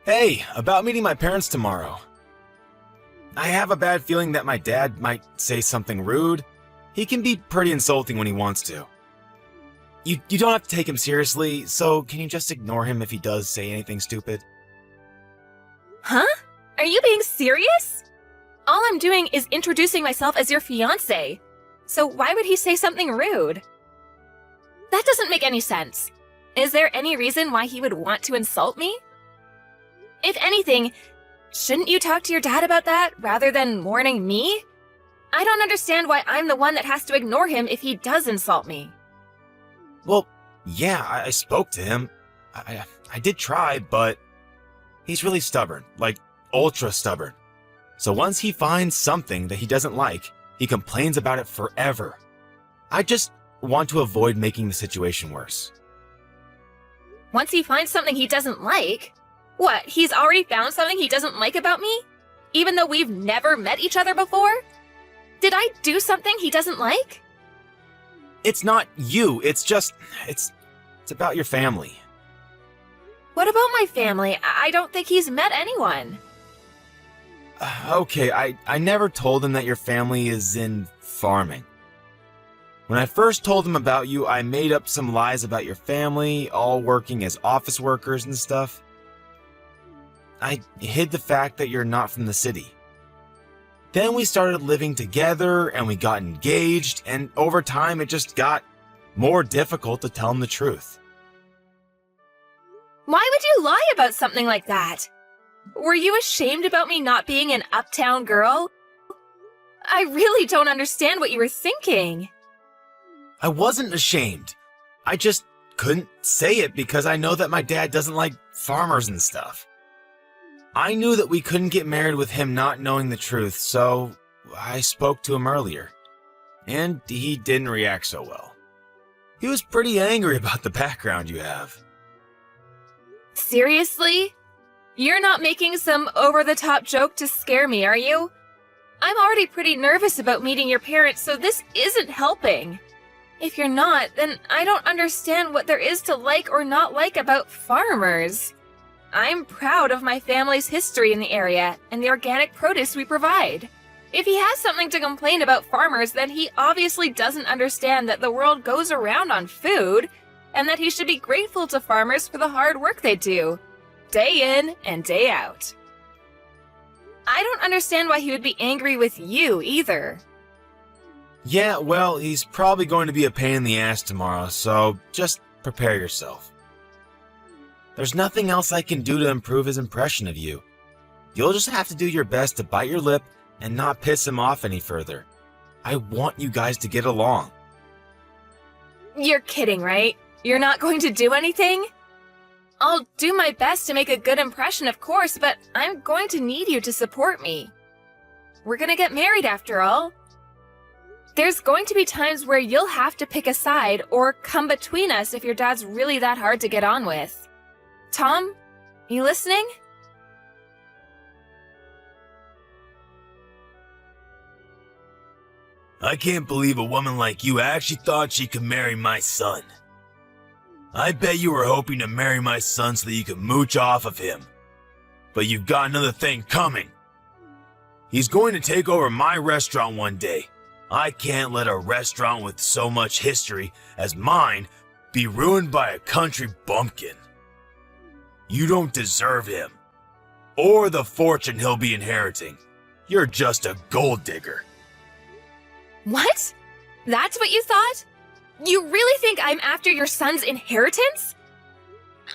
Hey, about meeting my parents tomorrow. I have a bad feeling that my dad might say something rude. He can be pretty insulting when he wants to. You don't have to take him seriously, so can you just ignore him if he does say anything stupid? Huh? Are you being serious? All I'm doing is introducing myself as your fiancé. So why would he say something rude? That doesn't make any sense. Is there any reason why he would want to insult me? If anything, shouldn't you talk to your dad about that rather than warning me? I don't understand why I'm the one that has to ignore him if he does insult me. Well, yeah, I spoke to him. I did try, but he's really stubborn, like ultra stubborn. So once he finds something that he doesn't like, he complains about it forever. I just want to avoid making the situation worse. Once he finds something he doesn't like? What, he's already found something he doesn't like about me? Even though we've never met each other before? Did I do something he doesn't like? It's not you, it's about your family. What about my family? I don't think he's met anyone. Okay, I never told him that your family is in farming. When I first told him about you, I made up some lies about your family, all working as office workers and stuff. I hid the fact that you're not from the city. Then we started living together and we got engaged, and over time it just got more difficult to tell him the truth. Why would you lie about something like that? Were you ashamed about me not being an uptown girl? I really don't understand what you were thinking. I wasn't ashamed. I just couldn't say it because I know that my dad doesn't like farmers and stuff. I knew that we couldn't get married with him not knowing the truth, so I spoke to him earlier. And he didn't react so well. He was pretty angry about the background you have. Seriously? You're not making some over-the-top joke to scare me, are you? I'm already pretty nervous about meeting your parents, so this isn't helping. If you're not, then I don't understand what there is to like or not like about farmers. I'm proud of my family's history in the area and the organic produce we provide. If he has something to complain about farmers, then he obviously doesn't understand that the world goes around on food, and that he should be grateful to farmers for the hard work they do, day in and day out. I don't understand why he would be angry with you either. Yeah, well, he's probably going to be a pain in the ass tomorrow, so just prepare yourself. There's nothing else I can do to improve his impression of you. You'll just have to do your best to bite your lip and not piss him off any further. I want you guys to get along. You're kidding, right? You're not going to do anything? I'll do my best to make a good impression, of course, but I'm going to need you to support me. We're gonna get married after all. There's going to be times where you'll have to pick a side or come between us if your dad's really that hard to get on with. Tom, you listening? I can't believe a woman like you actually thought she could marry my son. I bet you were hoping to marry my son so that you could mooch off of him. But you've got another thing coming. He's going to take over my restaurant one day. I can't let a restaurant with so much history as mine be ruined by a country bumpkin. You don't deserve him, or the fortune he'll be inheriting. You're just a gold digger. What? That's what you thought? You really think I'm after your son's inheritance?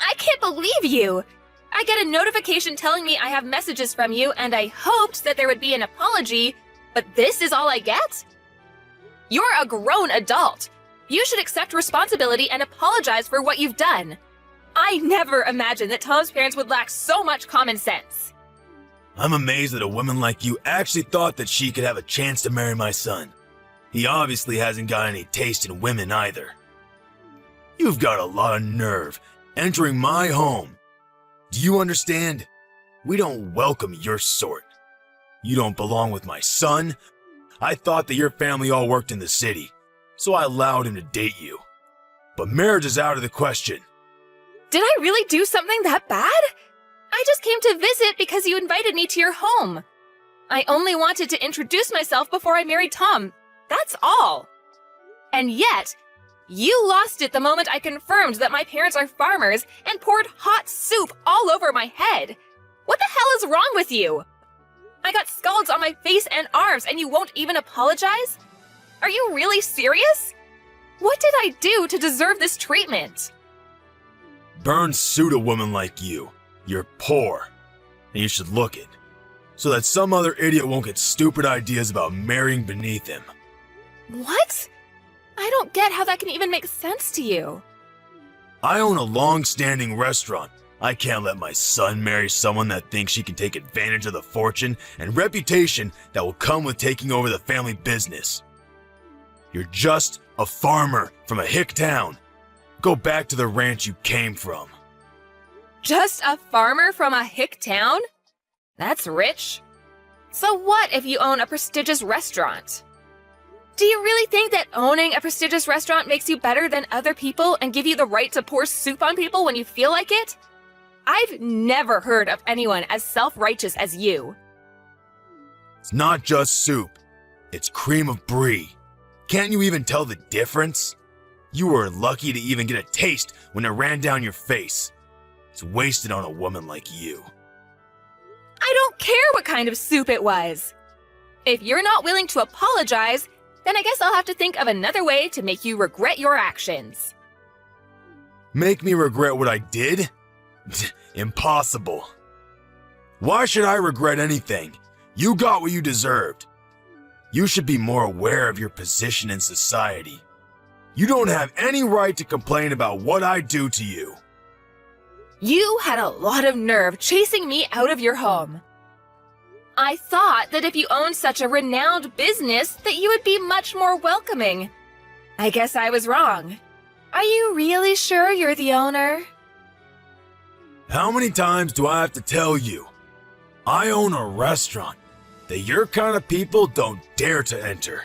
I can't believe you! I get a notification telling me I have messages from you, and I hoped that there would be an apology, but this is all I get? You're a grown adult. You should accept responsibility and apologize for what you've done. I never imagined that Tom's parents would lack so much common sense. I'm amazed that a woman like you actually thought that she could have a chance to marry my son. He obviously hasn't got any taste in women either. You've got a lot of nerve entering my home. Do you understand? We don't welcome your sort. You don't belong with my son. I thought that your family all worked in the city, so I allowed him to date you. But marriage is out of the question. Did I really do something that bad? I just came came to visit because you invited me to your home. I only wanted to introduce myself before I married Tom. That's all. And yet, you lost it the moment I confirmed that my parents are farmers and poured hot soup all over my head. What the hell is wrong with you? I got scalds on my face and arms and you won't even apologize? Are you really serious? What did I do to deserve this treatment? Burns suit a woman like you. You're poor, and you should look it, so that some other idiot won't get stupid ideas about marrying beneath him. What? I don't get how that can even make sense to you. I own a long-standing restaurant. I can't let my son marry someone that thinks she can take advantage of the fortune and reputation that will come with taking over the family business. You're just a farmer from a hick town. Go back to the ranch you came from. Just a farmer from a hick town? That's rich. So what if you own a prestigious restaurant? Do you really think that owning a prestigious restaurant makes you better than other people and give you the right to pour soup on people when you feel like it? I've never heard of anyone as self-righteous as you. It's not just soup. It's cream of brie. Can't you even tell the difference? You were lucky to even get a taste when it ran down your face. It's wasted on a woman like you. I don't care what kind of soup it was. If you're not willing to apologize, then I guess I'll have to think of another way to make you regret your actions. Make me regret what I did? Impossible. Why should I regret anything? You got what you deserved. You should be more aware of your position in society. You don't have any right to complain about what I do to you. You had a lot of nerve chasing me out of your home. I thought that if you owned such a renowned business that you would be much more welcoming. I guess I was wrong. Are you really sure you're the owner? How many times do I have to tell you? I own a restaurant that your kind of people don't dare to enter.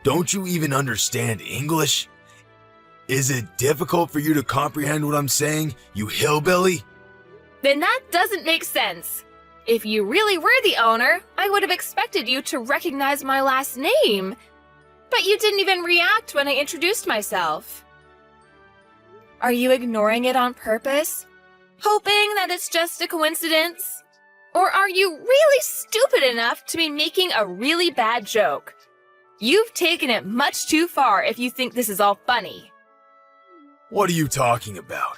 Don't you even understand English? Is it difficult for you to comprehend what I'm saying, you hillbilly? Then that doesn't make sense. If you really were the owner, I would have expected you to recognize my last name. But you didn't even react when I introduced myself. Are you ignoring it on purpose? Hoping that it's just a coincidence? Or are you really stupid enough to be making a really bad joke? You've taken it much too far if you think this is all funny. What are you talking about?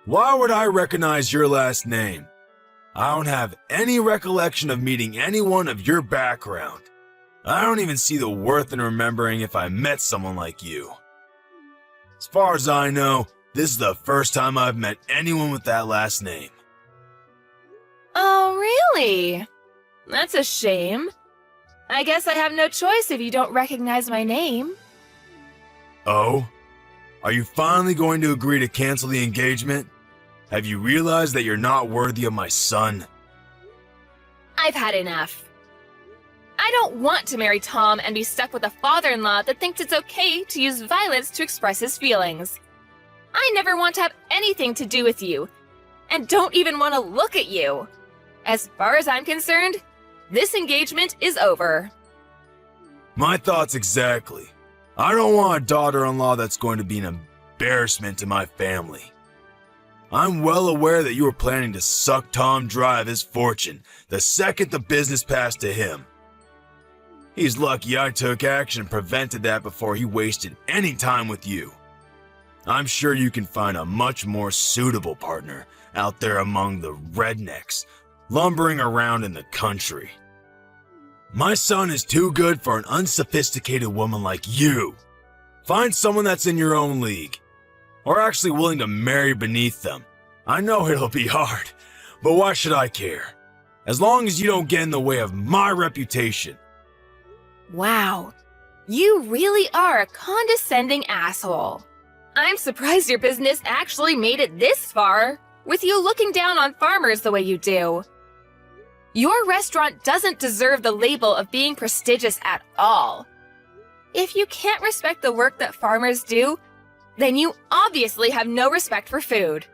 Why would I recognize your last name? I don't have any recollection of meeting anyone of your background. I don't even see the worth in remembering if I met someone like you. As far as I know, this is the first time I've met anyone with that last name. Oh, really? That's a shame. I guess I have no choice if you don't recognize my name. Oh? Are you finally going to agree to cancel the engagement? Have you realized that you're not worthy of my son? I've had enough. I don't want to marry Tom and be stuck with a father-in-law that thinks it's okay to use violence to express his feelings. I never want to have anything to do with you, and don't even want to look at you. As far as I'm concerned, this engagement is over. My thoughts exactly. I don't want a daughter-in-law that's going to be an embarrassment to my family. I'm well aware that you were planning to suck Tom dry of his fortune the second the business passed to him. He's lucky I took action and prevented that before he wasted any time with you. I'm sure you can find a much more suitable partner out there among the rednecks lumbering around in the country. My son is too good for an unsophisticated woman like you. Find someone that's in your own league, or actually willing to marry beneath them. I know it'll be hard, but why should I care? As long as you don't get in the way of my reputation. Wow, you really are a condescending asshole. I'm surprised your business actually made it this far, with you looking down on farmers the way you do. Your restaurant doesn't deserve the label of being prestigious at all. If you can't respect the work that farmers do, then you obviously have no respect for food.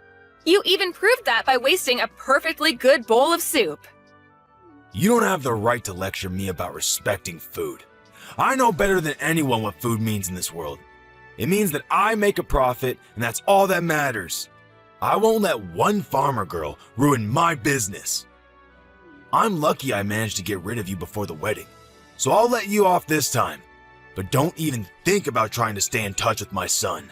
You even proved that by wasting a perfectly good bowl of soup. You don't have the right to lecture me about respecting food. I know better than anyone what food means in this world. It means that I make a profit, and that's all that matters. I won't let one farmer girl ruin my business. I'm lucky I managed to get rid of you before the wedding, so I'll let you off this time. But don't even think about trying to stay in touch with my son.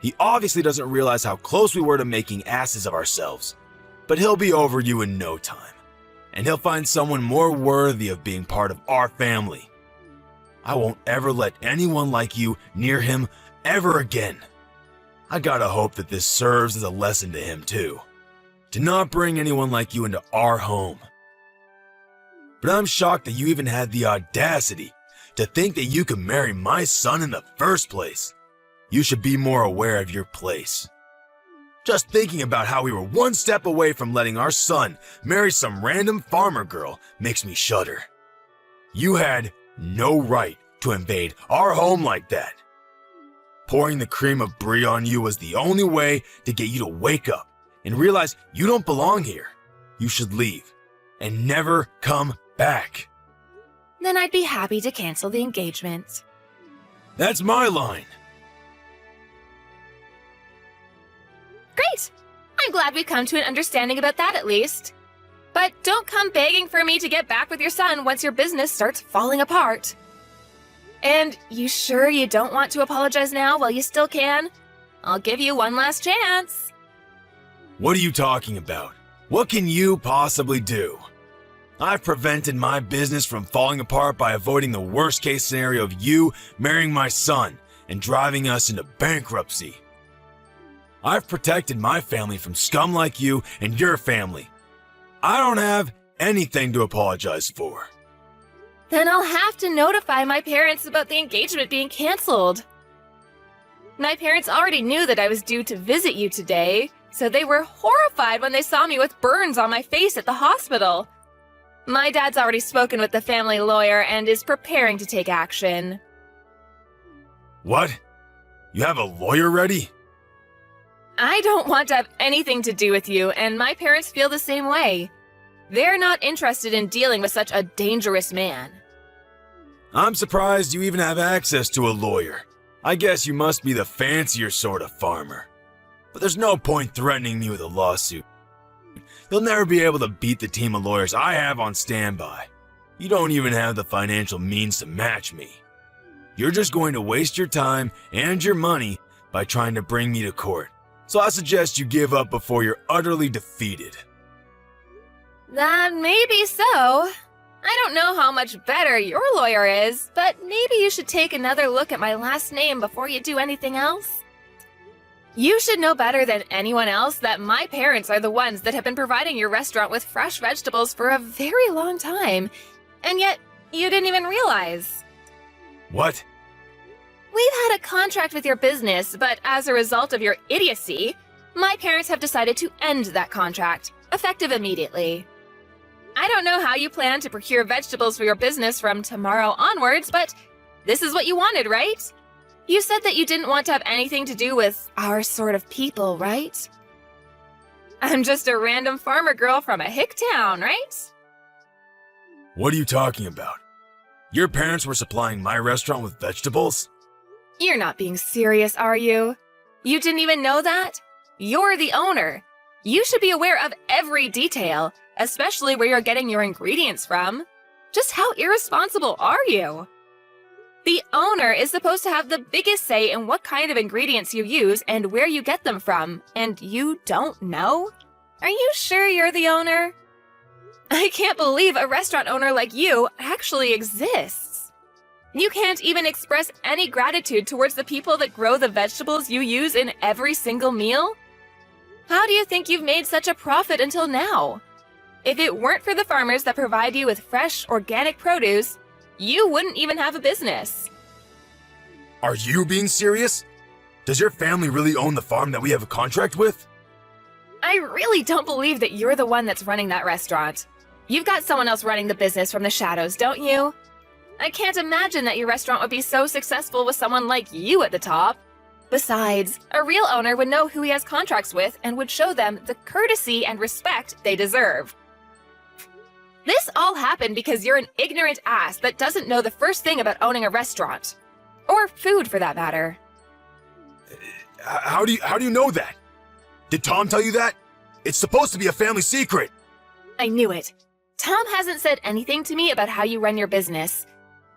He obviously doesn't realize how close we were to making asses of ourselves, but he'll be over you in no time, and he'll find someone more worthy of being part of our family. I won't ever let anyone like you near him ever again. I gotta hope that this serves as a lesson to him too, to not bring anyone like you into our home. But I'm shocked that you even had the audacity to think that you could marry my son in the first place. You should be more aware of your place. Just thinking about how we were one step away from letting our son marry some random farmer girl makes me shudder. You had no right to invade our home like that. Pouring the cream of brie on you was the only way to get you to wake up and realize you don't belong here. You should leave and never come back. Then I'd be happy to cancel the engagement. That's my line. Great! I'm glad we've come to an understanding about that at least. But don't come begging for me to get back with your son once your business starts falling apart. And you sure you don't want to apologize now while you still can? I'll give you one last chance. What are you talking about? What can you possibly do? I've prevented my business from falling apart by avoiding the worst case scenario of you marrying my son and driving us into bankruptcy. I've protected my family from scum like you and your family. I don't have anything to apologize for. Then I'll have to notify my parents about the engagement being canceled. My parents already knew that I was due to visit you today, so they were horrified when they saw me with burns on my face at the hospital. My dad's already spoken with the family lawyer and is preparing to take action. What? You have a lawyer ready? I don't want to have anything to do with you, and my parents feel the same way. They're not interested in dealing with such a dangerous man. I'm surprised you even have access to a lawyer. I guess you must be the fancier sort of farmer. But there's no point threatening me with a lawsuit. You'll never be able to beat the team of lawyers I have on standby. You don't even have the financial means to match me. You're just going to waste your time and your money by trying to bring me to court. So I suggest you give up before you're utterly defeated. That may be so. I don't know how much better your lawyer is, but maybe you should take another look at my last name before you do anything else. You should know better than anyone else that my parents are the ones that have been providing your restaurant with fresh vegetables for a very long time, and yet you didn't even realize. What? We've had a contract with your business, but as a result of your idiocy, my parents have decided to end that contract, effective immediately. I don't know how you plan to procure vegetables for your business from tomorrow onwards, but this is what you wanted, right? You said that you didn't want to have anything to do with our sort of people, right? I'm just a random farmer girl from a hick town, right? What are you talking about? Your parents were supplying my restaurant with vegetables? You're not being serious, are you? You didn't even know that? You're the owner. You should be aware of every detail, especially where you're getting your ingredients from. Just how irresponsible are you? The owner is supposed to have the biggest say in what kind of ingredients you use and where you get them from, and you don't know? Are you sure you're the owner? I can't believe a restaurant owner like you actually exists. You can't even express any gratitude towards the people that grow the vegetables you use in every single meal? How do you think you've made such a profit until now? If it weren't for the farmers that provide you with fresh, organic produce, you wouldn't even have a business. Are you being serious? Does your family really own the farm that we have a contract with? I really don't believe that you're the one that's running that restaurant. You've got someone else running the business from the shadows, don't you? I can't imagine that your restaurant would be so successful with someone like you at the top. Besides, a real owner would know who he has contracts with and would show them the courtesy and respect they deserve. This all happened because you're an ignorant ass that doesn't know the first thing about owning a restaurant. Or food, for that matter. How do you know that? Did Tom tell you that? It's supposed to be a family secret. I knew it. Tom hasn't said anything to me about how you run your business.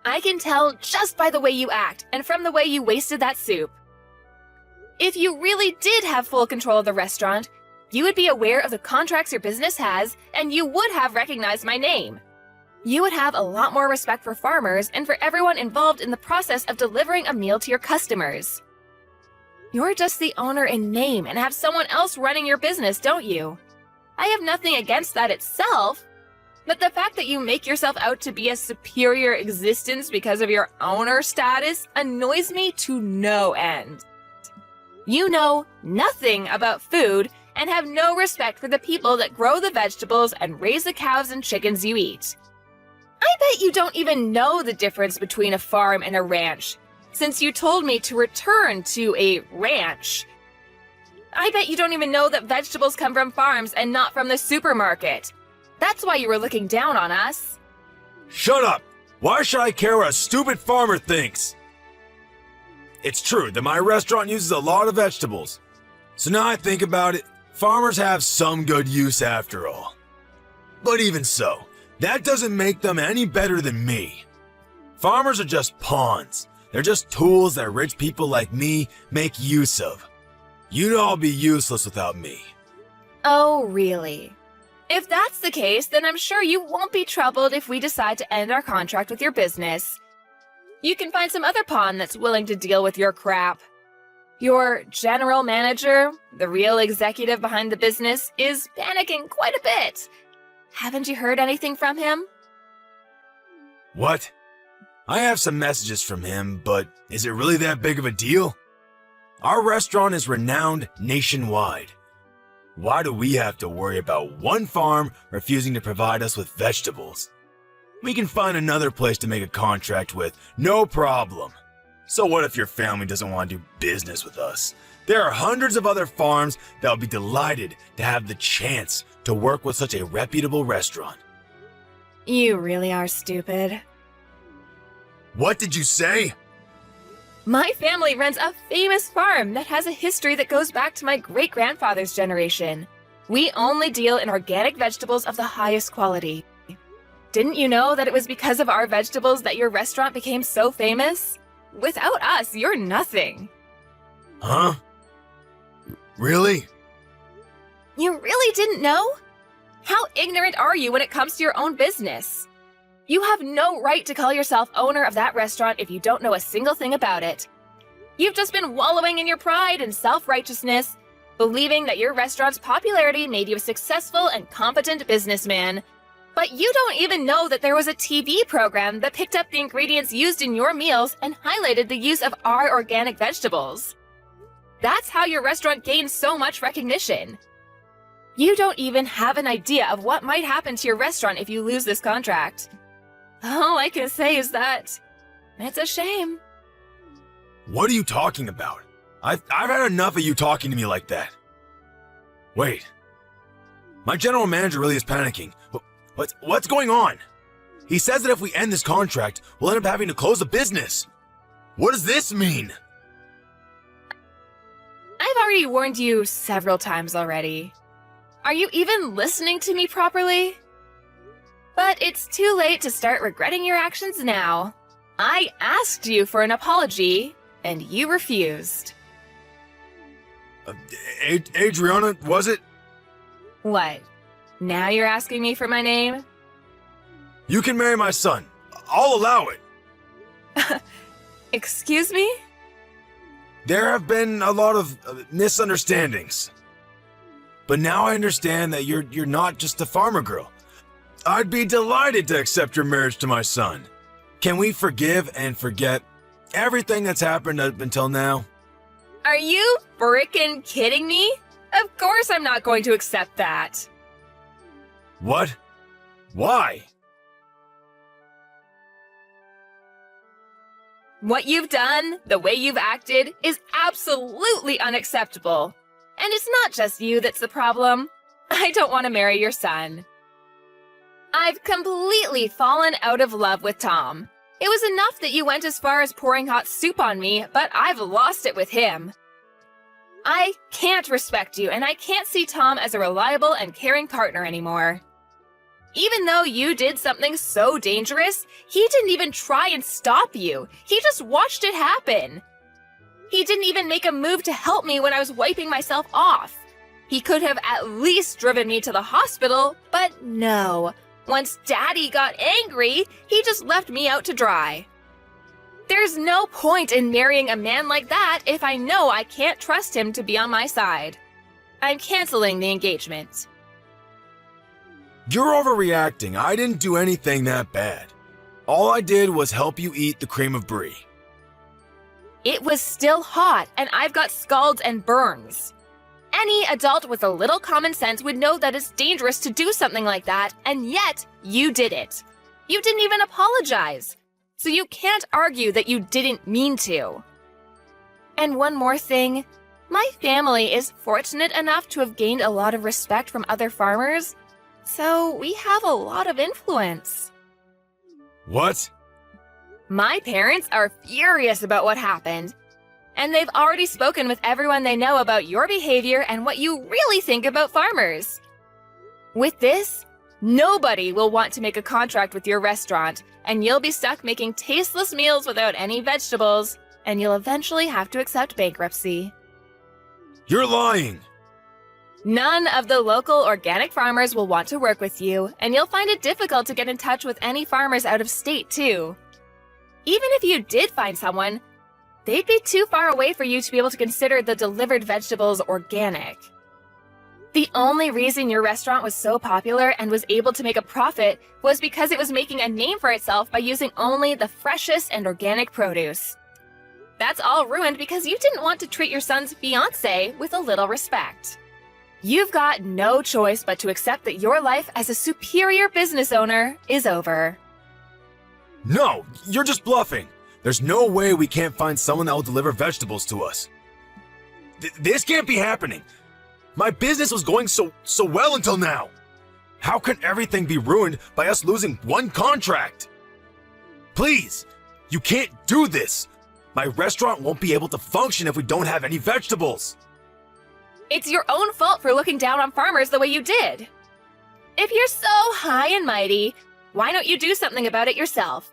I can tell just by the way you act and from the way you wasted that soup. If you really did have full control of the restaurant, you would be aware of the contracts your business has, and you would have recognized my name. You would have a lot more respect for farmers and for everyone involved in the process of delivering a meal to your customers. You're just the owner in name and have someone else running your business, don't you? I have nothing against that itself, but the fact that you make yourself out to be a superior existence because of your owner status annoys me to no end. You know nothing about food and have no respect for the people that grow the vegetables and raise the cows and chickens you eat. I bet you don't even know the difference between a farm and a ranch, since you told me to return to a ranch. I bet you don't even know that vegetables come from farms and not from the supermarket. That's why you were looking down on us. Shut up! Why should I care what a stupid farmer thinks? It's true that my restaurant uses a lot of vegetables. So now I think about it, farmers have some good use after all. But even so, that doesn't make them any better than me. Farmers are just pawns. They're just tools that rich people like me make use of. You'd all be useless without me. Oh, really? If that's the case, then I'm sure you won't be troubled if we decide to end our contract with your business. You can find some other pawn that's willing to deal with your crap. Your general manager, the real executive behind the business, is panicking quite a bit. Haven't you heard anything from him? What? I have some messages from him, but is it really that big of a deal? Our restaurant is renowned nationwide. Why do we have to worry about one farm refusing to provide us with vegetables? We can find another place to make a contract with, no problem. So what if your family doesn't want to do business with us? There are hundreds of other farms that will be delighted to have the chance to work with such a reputable restaurant. You really are stupid. What did you say? My family runs a famous farm that has a history that goes back to my great-grandfather's generation. We only deal in organic vegetables of the highest quality. Didn't you know that it was because of our vegetables that your restaurant became so famous? Without us, you're nothing. Huh? Really? You really didn't know? How ignorant are you when it comes to your own business? You have no right to call yourself owner of that restaurant if you don't know a single thing about it. You've just been wallowing in your pride and self-righteousness, believing that your restaurant's popularity made you a successful and competent businessman. But you don't even know that there was a TV program that picked up the ingredients used in your meals and highlighted the use of our organic vegetables. That's how your restaurant gained so much recognition. You don't even have an idea of what might happen to your restaurant if you lose this contract. All I can say is that it's a shame. What are you talking about? I've had enough of you talking to me like that. Wait. My general manager really is panicking. What's going on? He says that if we end this contract, we'll end up having to close the business. What does this mean? I've already warned you several times already. Are you even listening to me properly? But it's too late to start regretting your actions now. I asked you for an apology, and you refused. Adriana, was it? What? Now you're asking me for my name? You can marry my son. I'll allow it. Excuse me? There have been a lot of misunderstandings. But now I understand that you're not just a farmer girl. I'd be delighted to accept your marriage to my son. Can we forgive and forget everything that's happened up until now? Are you frickin' kidding me? Of course I'm not going to accept that. What? Why? What you've done, the way you've acted, is absolutely unacceptable. And it's not just you that's the problem. I don't want to marry your son. I've completely fallen out of love with Tom. It was enough that you went as far as pouring hot soup on me, but I've lost it with him. I can't respect you, and I can't see Tom as a reliable and caring partner anymore. Even though you did something so dangerous, he didn't even try and stop you. He just watched it happen. He didn't even make a move to help me when I was wiping myself off. He could have at least driven me to the hospital, but no. Once Daddy got angry, he just left me out to dry. There's no point in marrying a man like that if I know I can't trust him to be on my side. I'm canceling the engagement. You're overreacting. I didn't do anything that bad. All I did was help you eat the cream of brie. It was still hot, and I've got scalds and burns. Any adult with a little common sense would know that it's dangerous to do something like that, and yet you did it. You didn't even apologize. So you can't argue that you didn't mean to. And one more thing, my family is fortunate enough to have gained a lot of respect from other farmers, so we have a lot of influence. What? My parents are furious about what happened, and they've already spoken with everyone they know about your behavior and what you really think about farmers. With this, nobody will want to make a contract with your restaurant, and you'll be stuck making tasteless meals without any vegetables, and you'll eventually have to accept bankruptcy. You're lying! None of the local organic farmers will want to work with you, and you'll find it difficult to get in touch with any farmers out of state, too. Even if you did find someone, they'd be too far away for you to be able to consider the delivered vegetables organic. The only reason your restaurant was so popular and was able to make a profit was because it was making a name for itself by using only the freshest and organic produce. That's all ruined because you didn't want to treat your son's fiancé with a little respect. You've got no choice but to accept that your life as a superior business owner is over. No, you're just bluffing. There's no way we can't find someone that will deliver vegetables to us. This can't be happening. My business was going so well until now. How can everything be ruined by us losing one contract? Please, you can't do this. My restaurant won't be able to function if we don't have any vegetables. It's your own fault for looking down on farmers the way you did. If you're so high and mighty, why don't you do something about it yourself?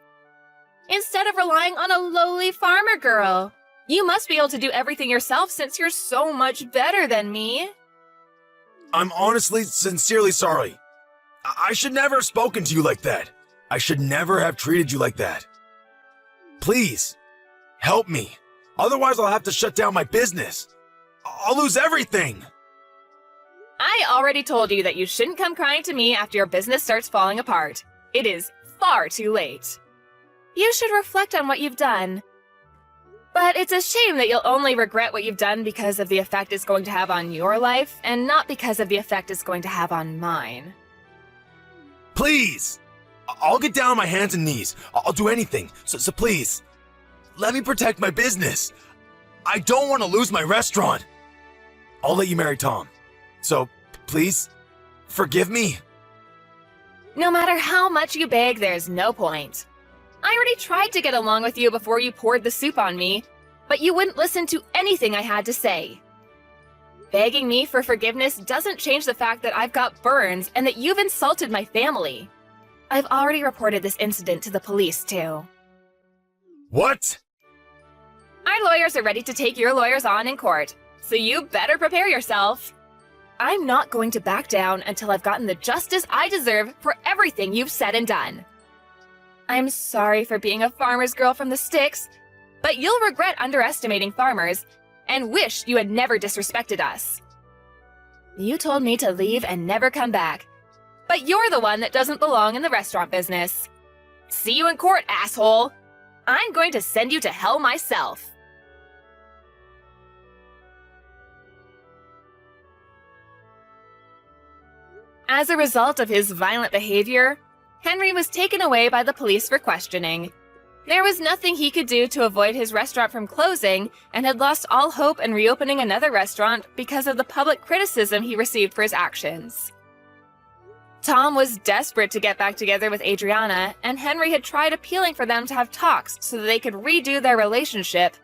Instead of relying on a lowly farmer girl, you must be able to do everything yourself since you're so much better than me. I'm honestly, sincerely sorry. I should never have spoken to you like that. I should never have treated you like that. Please, help me. Otherwise, I'll have to shut down my business. I'll lose everything. I already told you that you shouldn't come crying to me after your business starts falling apart. It is far too late. You should reflect on what you've done. But it's a shame that you'll only regret what you've done because of the effect it's going to have on your life, and not because of the effect it's going to have on mine. Please! I'll get down on my hands and knees. I'll do anything. So please, let me protect my business. I don't want to lose my restaurant. I'll let you marry Tom. So, please, forgive me. No matter how much you beg, there's no point. I already tried to get along with you before you poured the soup on me, but you wouldn't listen to anything I had to say. Begging me for forgiveness doesn't change the fact that I've got burns and that you've insulted my family. I've already reported this incident to the police, too. What? Our lawyers are ready to take your lawyers on in court, so you better prepare yourself. I'm not going to back down until I've gotten the justice I deserve for everything you've said and done. I'm sorry for being a farmer's girl from the sticks, but you'll regret underestimating farmers and wish you had never disrespected us. You told me to leave and never come back, but you're the one that doesn't belong in the restaurant business. See you in court, asshole! I'm going to send you to hell myself. As a result of his violent behavior, Henry was taken away by the police for questioning. There was nothing he could do to avoid his restaurant from closing, and had lost all hope in reopening another restaurant because of the public criticism he received for his actions. Tom was desperate to get back together with Adriana, and Henry had tried appealing for them to have talks so that they could redo their relationship.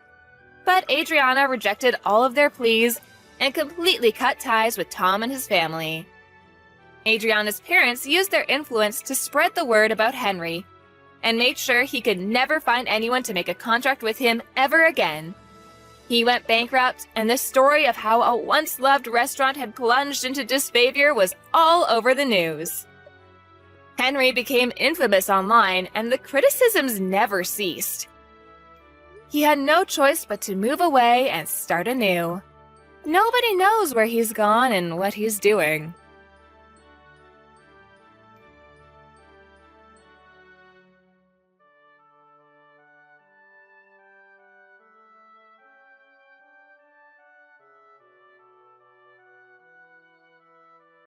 But Adriana rejected all of their pleas and completely cut ties with Tom and his family. Adriana's parents used their influence to spread the word about Henry, and made sure he could never find anyone to make a contract with him ever again. He went bankrupt, and the story of how a once-loved restaurant had plunged into disfavor was all over the news. Henry became infamous online, and the criticisms never ceased. He had no choice but to move away and start anew. Nobody knows where he's gone and what he's doing.